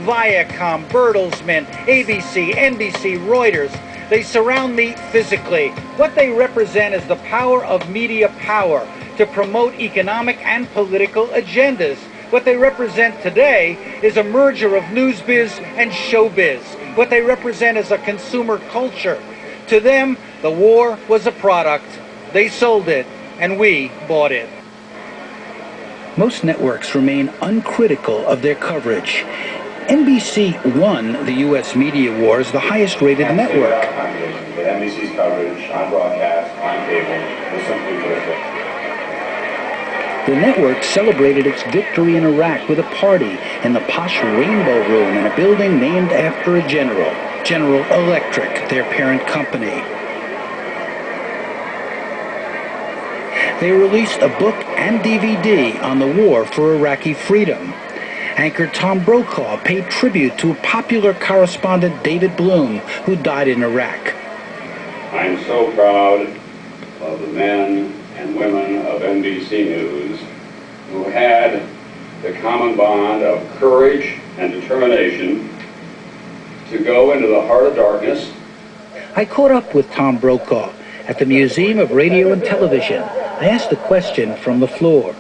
Viacom, Bertelsmann, ABC, NBC, Reuters. They surround me physically. What they represent is the power of media power to promote economic and political agendas. What they represent today is a merger of newsbiz and showbiz. What they represent is a consumer culture. To them, the war was a product. They sold it, and we bought it. Most networks remain uncritical of their coverage. NBC won the U.S. media war as the highest-rated network. But NBC's coverage on broadcast, on cable, was simply perfect. The network celebrated its victory in Iraq with a party in the posh Rainbow Room in a building named after a general, General Electric, their parent company. They released a book and DVD on the war for Iraqi freedom. Anchor Tom Brokaw paid tribute to popular correspondent David Bloom, who died in Iraq. I'm so proud of the men and women of NBC News who had the common bond of courage and determination to go into the heart of darkness. I caught up with Tom Brokaw at the Museum of Radio and Television. I asked a question from the floor.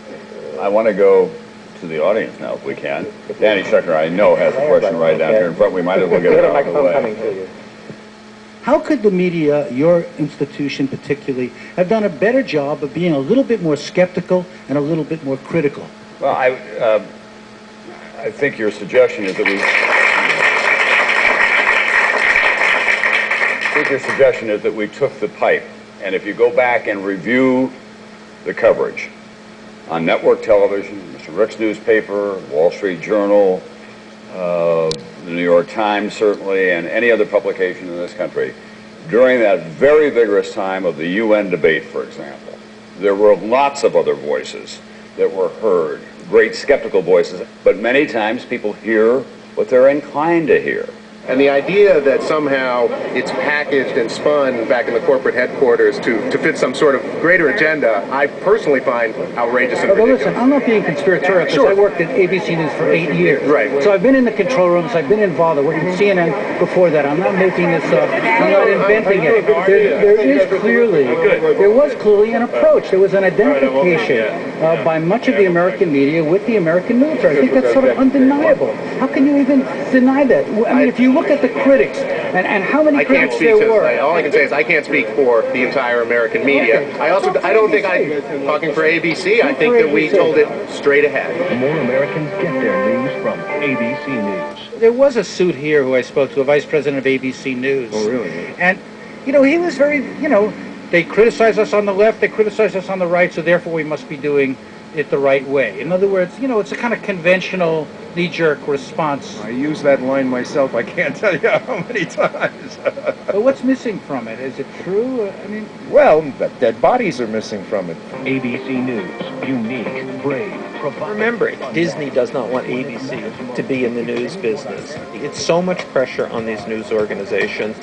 I want to go to the audience now, if we can. Danny Shuckner, I know, has a question right down here in front. We might as well get it out of the way. How could the media, your institution particularly, have done a better job of being a little bit more skeptical and a little bit more critical? Well, I think your suggestion is that we took the pipe, and if you go back and review the coverage on network television, Mr. Rick's newspaper, Wall Street Journal, the New York Times certainly, and any other publication in this country, during that very vigorous time of the UN debate, for example, there were lots of other voices that were heard, great skeptical voices, but many times people hear what they're inclined to hear. And the idea that somehow it's packaged and spun back in the corporate headquarters to fit some sort of greater agenda, I personally find outrageous and ridiculous. Well, listen, I'm not being conspiratorial because I worked at ABC News for 8 years. Right. So I've been in the control rooms, I've been involved, I worked at CNN before that. I'm not making this up, I'm not inventing it. There was clearly an approach. There was an identification by much of the American media with the American military. I think that's sort of undeniable. How can you even deny that? I mean, if you look at the critics and how many critics there were. All I can say is I can't speak for the entire American media. Okay. I don't think talking for ABC, I think that we told it straight ahead. More Americans get their news from ABC News. There was a suit here who I spoke to, a vice president of ABC News. Oh, really? And, you know, he was very, you know, they criticize us on the left, they criticize us on the right, so therefore we must be doing it the right way. In other words, you know, it's a kind of conventional knee-jerk response. I use that line myself. I can't tell you how many times. But what's missing from it? Is it true? I mean... Well, dead bodies are missing from it. ABC News, unique, brave, provocative. Remember, Disney does not want ABC to be in the news business. It's so much pressure on these news organizations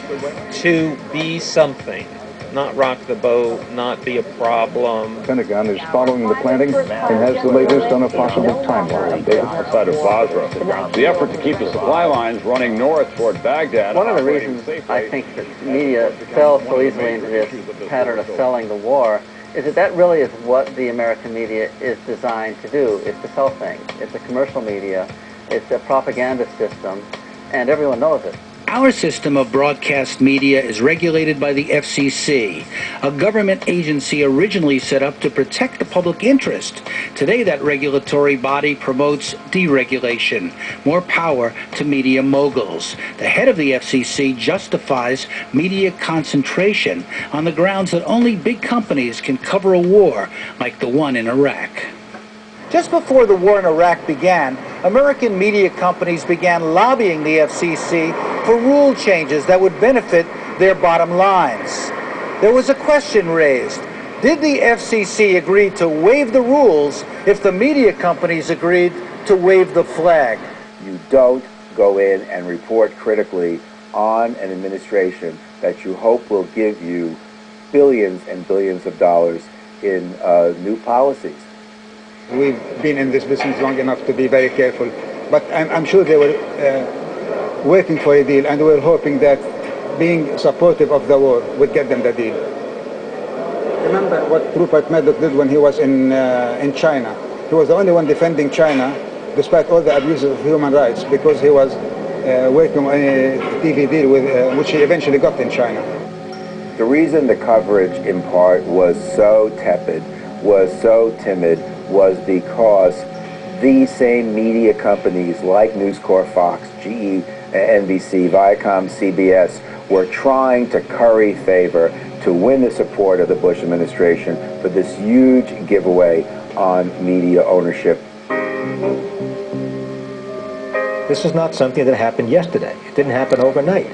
to be something. Not rock the boat, not be a problem. The Pentagon is following the planning and has the latest on a possible timeline. Outside of Basra, the effort to keep the supply lines running north toward Baghdad. One of the reasons I think that media fell so easily into this pattern of selling the war is that really is what the American media is designed to do, is to sell things. It's a commercial media, it's a propaganda system, and everyone knows it. Our system of broadcast media is regulated by the FCC, a government agency originally set up to protect the public interest. Today, that regulatory body promotes deregulation, more power to media moguls. The head of the FCC justifies media concentration on the grounds that only big companies can cover a war like the one in Iraq. Just before the war in Iraq began, American media companies began lobbying the FCC for rule changes that would benefit their bottom lines. There was a question raised. Did the FCC agree to waive the rules if the media companies agreed to wave the flag? You don't go in and report critically on an administration that you hope will give you billions and billions of dollars in new policies. We've been in this business long enough to be very careful But I'm sure they were waiting for a deal, and were hoping that being supportive of the war would get them the deal. Remember what Rupert Murdoch did when he was in China. He was the only one defending China, despite all the abuses of human rights, because he was working on a TV deal with, which he eventually got in China. The reason the coverage, in part, was so tepid, was so timid, was because these same media companies like News Corp, Fox, GE, NBC, Viacom, CBS were trying to curry favor to win the support of the Bush administration for this huge giveaway on media ownership. This is not something that happened yesterday. It didn't happen overnight.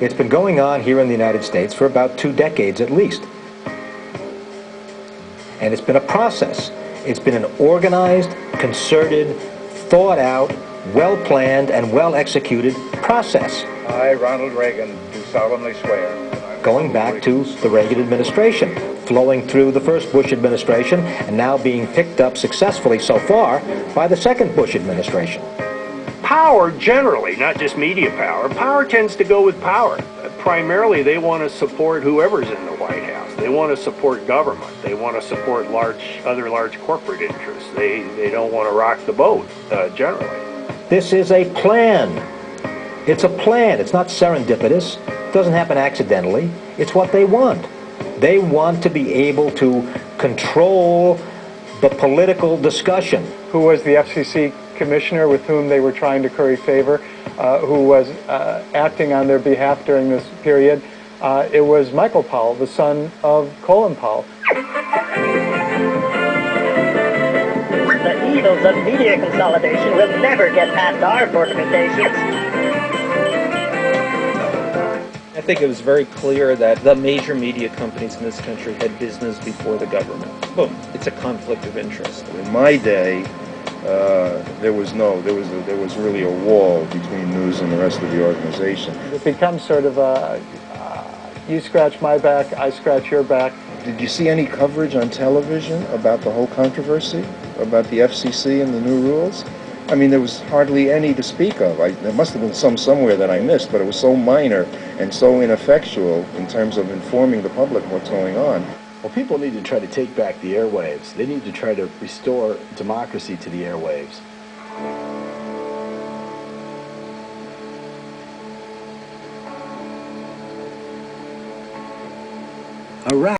It's been going on here in the United States for about 2 decades at least. And it's been a process. It's been an organized, concerted, thought out, well-planned, and well-executed process. I, Ronald Reagan, do solemnly swear. Going back to the Reagan administration, flowing through the first Bush administration, and now being picked up successfully so far by the second Bush administration. Power generally, not just media power, power tends to go with power. Primarily, they want to support whoever's in the White House. They want to support government. They want to support other large corporate interests. They don't want to rock the boat, generally. This is a plan. It's a plan. It's not serendipitous. It doesn't happen accidentally. It's what they want. They want to be able to control the political discussion. Who was the FCC commissioner with whom they were trying to curry favor, who was acting on their behalf during this period? It was Michael Powell, the son of Colin Powell. The evils of media consolidation will never get past our fortifications. I think it was very clear that the major media companies in this country had business before the government. Boom. It's a conflict of interest. In my day, there was really a wall between news and the rest of the organization. It becomes sort of a, you scratch my back, I scratch your back. Did you see any coverage on television about the whole controversy, about the FCC and the new rules? I mean, there was hardly any to speak of. There must have been some somewhere that I missed, but it was so minor and so ineffectual in terms of informing the public what's going on. Well, people need to try to take back the airwaves. They need to try to restore democracy to the airwaves. Iraq.